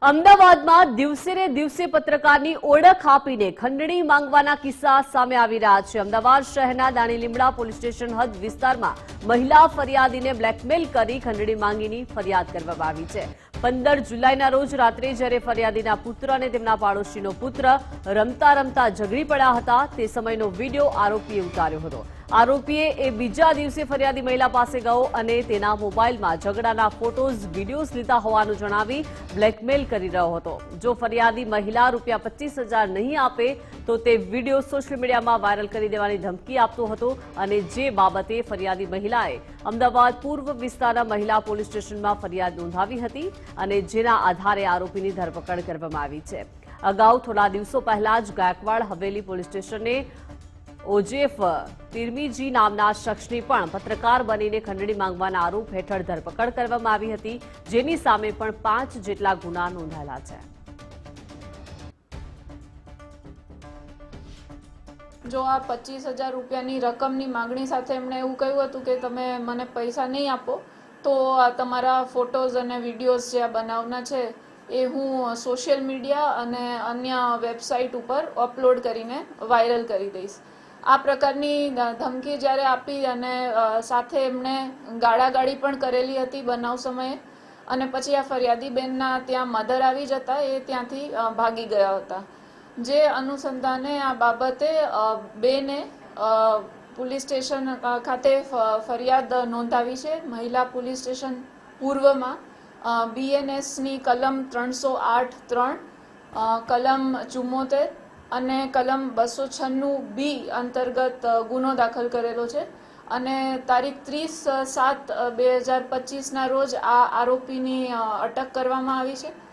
અમદાવાદમાં દિવસે ને દિવસે પત્રકારની ઓળખ આપીને ખંડણી માંગવાના કિસ્સા સામે આવી રહ્યા છે। અમદાવાદ શહેરના દાણીલીમડા પોલીસ સ્ટેશન હદ વિસ્તારમાં મહિલા ફરિયાદીને બ્લેકમેલ કરી ખંડણી માંગીની ફરિયાદ કરવામાં આવી છે। 15 જુલાઈના રોજ રાત્રે જ્યારે ફરિયાદીના પુત્ર અને તેમના પાડોશીનો પુત્ર રમતા રમતા ઝઘડી પડ્યા હતા તે સમયનો વિડીયો આરોપીએ ઉતાર્યો હતો। આરોપીએ એ બીજા દિવસે ફરિયાદી મહિલા પાસે ગયો અને તેના મોબાઈલમાં ઝઘડાના ફોટોઝ વિડીયોઝ લીધા હોવાનું જણાવી બ્લેકમેલ કરી રહ્યો હતો। જો ફરિયાદી મહિલા રૂપિયા 25,000 નહીં આપે તો તે વિડીયો સોશિયલ મીડિયામાં વાયરલ કરી દેવાની ધમકી આપતો હતો અને જે બાબતે ફરિયાદી મહિલાએ અમદાવાદ પૂર્વ વિસ્તારના મહિલા પોલીસ સ્ટેશનમાં ફરિયાદ નોંધાવી હતી અને જેના આધારે આરોપીની ધરપકડ કરવામાં આવી છે। અગાઉ થોડા દિવસો પહેલા જ ગાયકવાડ હવેલી પોલીસ સ્ટેશને ઓજેફ તિરમીજી નામના શખ્સની પણ પત્રકાર બનીને ખંડણી માંગવાના આરોપ હેઠળ ધરપકડ કરવામાં આવી હતી, જેની સામે પણ 5 જેટલા ગુના નોંધાયેલા છે। જો આ 25,000 રૂપિયાની રકમની માંગણી સાથે એમણે એવું કહ્યું હતું કે તમે મને પૈસા નહીં આપો તો આ તમારા ફોટોઝ અને વિડીયોઝ જે આ બનાવના છે એ હું સોશિયલ મીડિયા અને અન્ય વેબસાઇટ ઉપર અપલોડ કરીને વાયરલ કરી દઈશ। આ પ્રકારની ધમકી જ્યારે આપી અને સાથે એમણે ગાળાગાળી પણ કરેલી હતી બનાવ સમયે અને પછી આ ફરિયાદી બેનના ત્યાં મધર આવી જતા એ ત્યાંથી ભાગી ગયા હતા। જે અનુસંધાને આ બાબતે બેને પોલીસ સ્ટેશન ખાતે ફરિયાદ નોંધાવી છે। મહિલા પોલીસ સ્ટેશન પૂર્વમાં BNSની કલમ 308(3), કલમ 74 અને કલમ 296B અંતર્ગત ગુનો દાખલ કરેલો છે અને તારીખ 30/7/2025ના રોજ આ આરોપીની અટક કરવામાં આવી છે।